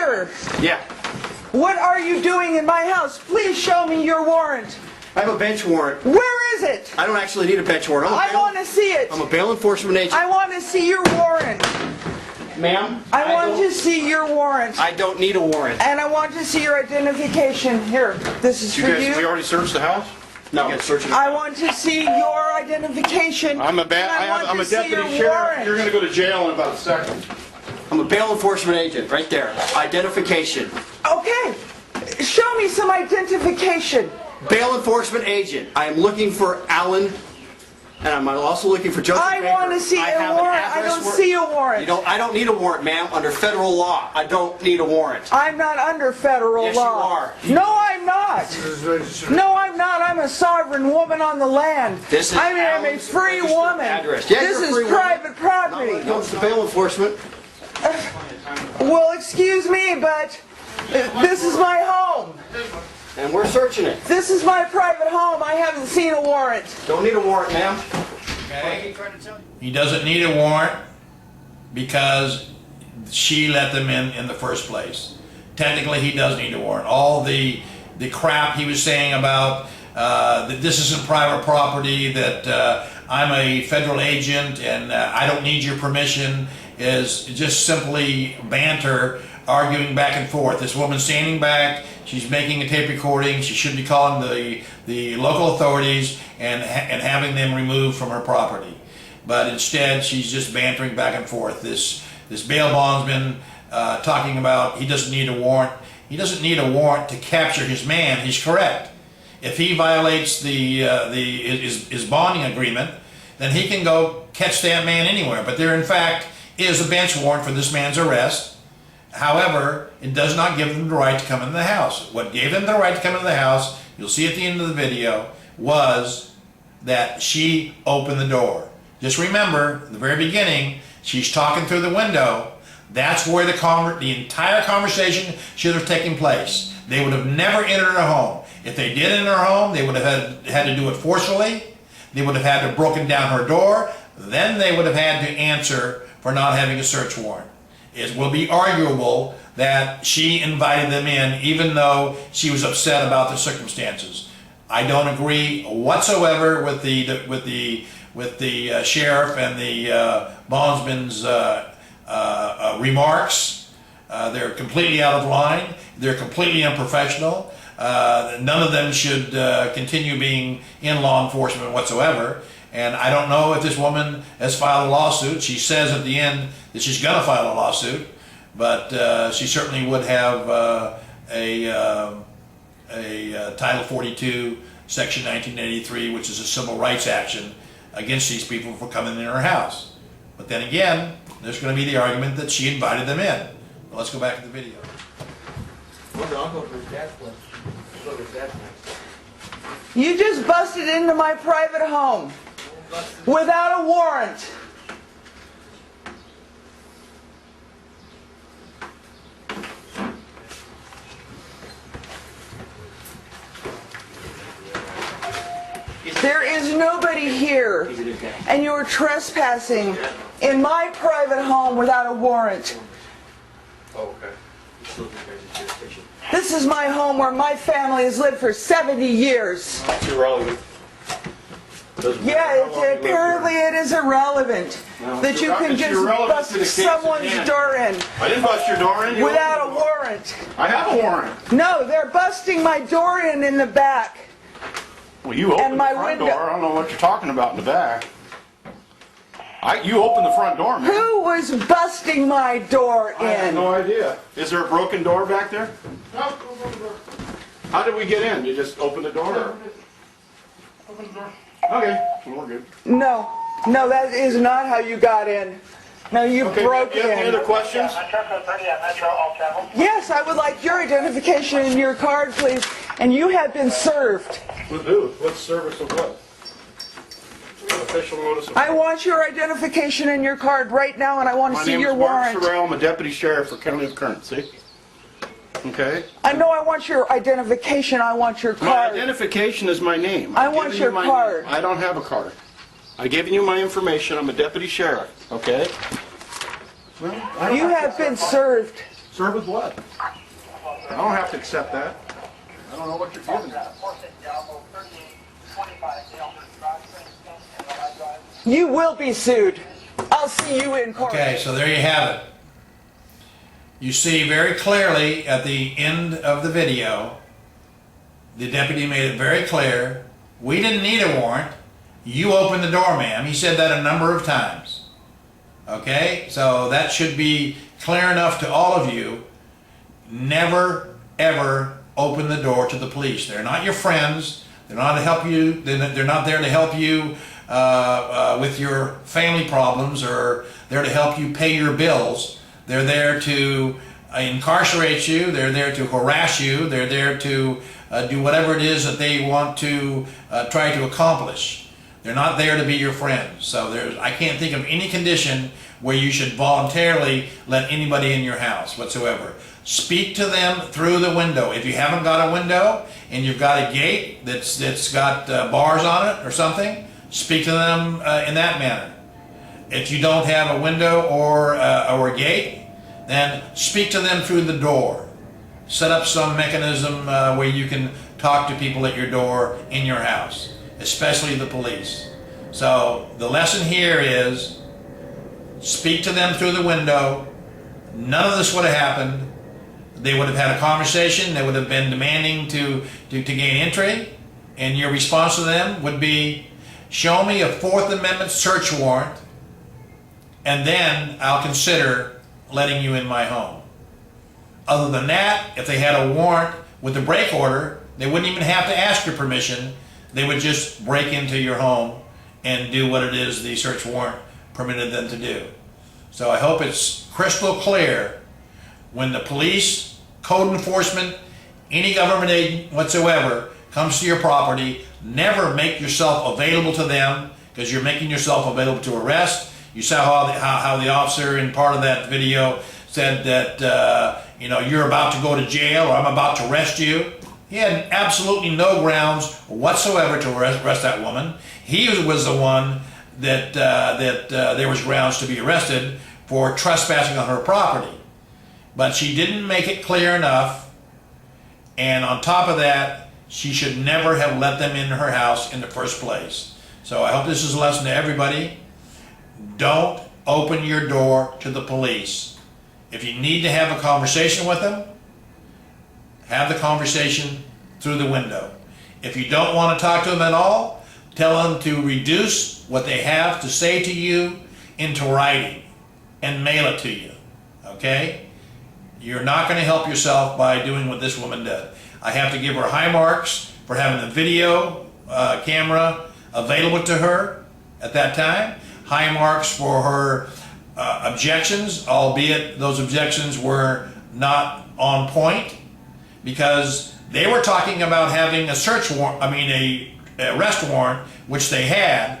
Sir, Yeah. what are you doing in my house? Please show me your warrant. I have a bench warrant. Where is it? I don't actually need a bench warrant. I want to see it. I'm a bail enforcement agent. I want to see your warrant. Ma'am? I want to see your warrant. I don't need a warrant. And I want to see your identification. Here, this is for you. We already searched the house? No. Get searching. I want to see your identification. I'm a and deputy sheriff. You're going to go to jail in about a second. I'm a bail enforcement agent, right there. Identification. Okay, show me some identification. Bail enforcement agent. I am looking for Alan, and I'm also looking for Joseph I Baker. want to see a have an warrant. I address don't where- see a warrant. I don't need a warrant, ma'am. Under federal law, I don't need a warrant. I'm not under federal Yes, law. you are. No, I'm not. No, I'm not. I'm a sovereign woman on the land. This is I am a Alan's free registered woman. address. Yeah, This you're a is free woman. private property. It comes to bail enforcement. Well, excuse me, but this is my home. And we're searching it. This is my private home. I haven't seen a warrant. Don't need a warrant, ma'am. Okay? He doesn't need a warrant because she let them in the first place. Technically, he does need a warrant. All the crap he was saying about that this isn't private property, that I'm a federal agent and I don't need your permission is just simply banter, arguing back and forth. This woman standing back, she's making a tape recording. She should be calling the local authorities and having them removed from her property. But instead, she's just bantering back and forth. This bail bondsman talking about he doesn't need a warrant. He doesn't need a warrant to capture his man. He's correct. If he violates his bonding agreement, then he can go catch that man anywhere. But there, in fact, is a bench warrant for this man's arrest. However, it does not give them the right to come into the house. What gave them the right to come into the house, you'll see at the end of the video, was that she opened the door. Just remember, at the very beginning, she's talking through the window. That's where the entire conversation should have taken place. They would have never entered her home. If they did enter her home, they would have had to do it forcefully. They would have had to have broken down her door. Then they would have had to answer for not having a search warrant. It will be arguable that she invited them in even though she was upset about the circumstances. I don't agree whatsoever with the sheriff and the bondsman's remarks. They're completely out of line. They're completely unprofessional. None of them should continue being in law enforcement whatsoever. And I don't know if this woman has filed a lawsuit. She says at the end that she's going to file a lawsuit, but she certainly would have a Title 42, Section 1983, which is a civil rights action against these people for coming in her house. But then again, there's going to be the argument that she invited them in. Well, let's go back to the video. I'll go to his dad's place. I'll go to his dad's place. You just busted into my private home without a warrant. There is nobody here, and you're trespassing in my private home without a warrant. Oh, okay. This is my home where my family has lived for 70 years. That's irrelevant. Yeah, apparently it is irrelevant that you can just bust someone's door in I didn't bust your door in. without a warrant. I have a warrant. No, they're busting my door in the back. Well, you opened the my front window. door. I don't know what you're talking about in the back. You opened the front door, man. Who was busting my door I have in? no idea. Is there a broken door back there? No. How did we get in? You just opened the door? Open the door. Okay, well, we're good. No, that is not how you got in. No, you Okay, broke you have any in. other questions? Yes, I would like your identification and your card, please. And you have been served. With who? What service of what? Official notice of... I want your identification and your card right now, and I want to see your warrant. My name is Mark Sorrell. I'm a deputy sheriff for County of Kern, see? Okay? I know I want your identification, I want your My card. identification is my name. I I've want given your you my card. name. I don't have a card. I've given you my information. I'm a deputy sheriff, okay? Well, I don't You have been served. Serve with blood. I don't have to accept that. I don't know what you're giving me. You will be sued. I'll see you in court. Okay, so there you have it. You see very clearly at the end of the video, the deputy made it very clear, we didn't need a warrant. You opened the door, ma'am. He said that a number of times. Okay, so that should be clear enough to all of you. Never, ever open the door to the police. They're not your friends. They're not to help you. They're not there to help you with your family problems, or they're to help you pay your bills. They're there to incarcerate you. They're there to harass you. They're there to do whatever it is that they want to try to accomplish. They're not there to be your friends. So I can't think of any condition where you should voluntarily let anybody in your house whatsoever. Speak to them through the window. If you haven't got a window and you've got a gate that's got bars on it or something, speak to them in that manner. If you don't have a window or a gate, then speak to them through the door. Set up some mechanism where you can talk to people at your door in your house, especially the police. So the lesson here is speak to them through the window. None of this would have happened. They would have had a conversation. They would have been demanding to gain entry. And your response to them would be, show me a Fourth Amendment search warrant, and then I'll consider letting you in my home. Other than that, if they had a warrant with a break order, they wouldn't even have to ask your permission. They would just break into your home and do what it is the search warrant permitted them to do. So I hope it's crystal clear when the police, code enforcement, any government agent whatsoever comes to your property, never make yourself available to them, because you're making yourself available to arrest. You saw how the officer in part of that video said that you're about to go to jail, or I'm about to arrest you. He had absolutely no grounds whatsoever to arrest that woman. He was the one that there was grounds to be arrested for trespassing on her property. But she didn't make it clear enough, and on top of that, she should never have let them in her house in the first place. So I hope this is a lesson to everybody. Don't open your door to the police. If you need to have a conversation with them, have the conversation through the window. If you don't want to talk to them at all, tell them to reduce what they have to say to you into writing and mail it to you. Okay? You're not going to help yourself by doing what this woman did. I have to give her high marks for having the video camera available to her at that time. High marks for her objections, albeit those objections were not on point, because they were talking about having a search warrant, a arrest warrant, which they had,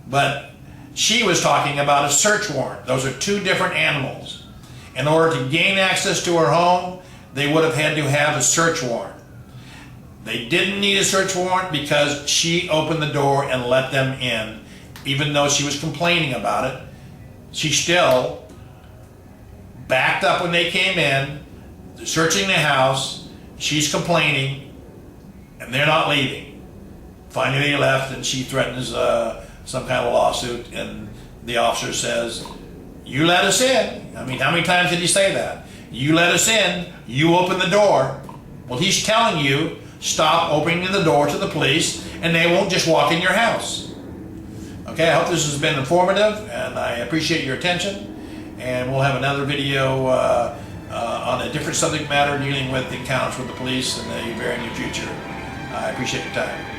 but she was talking about a search warrant. Those are two different animals. In order to gain access to her home, they would have had to have a search warrant. They didn't need a search warrant because she opened the door and let them in. Even though she was complaining about it, she still backed up when they came in, searching the house. She's complaining, and they're not leaving. Finally, they left, and she threatens some kind of lawsuit, and the officer says, you let us in. How many times did he say that? You let us in, you open the door. Well, he's telling you, stop opening the door to the police, and they won't just walk in your house. Okay, I hope this has been informative, and I appreciate your attention. And we'll have another video on a different subject matter dealing with encounters with the police in the very near future. I appreciate your time.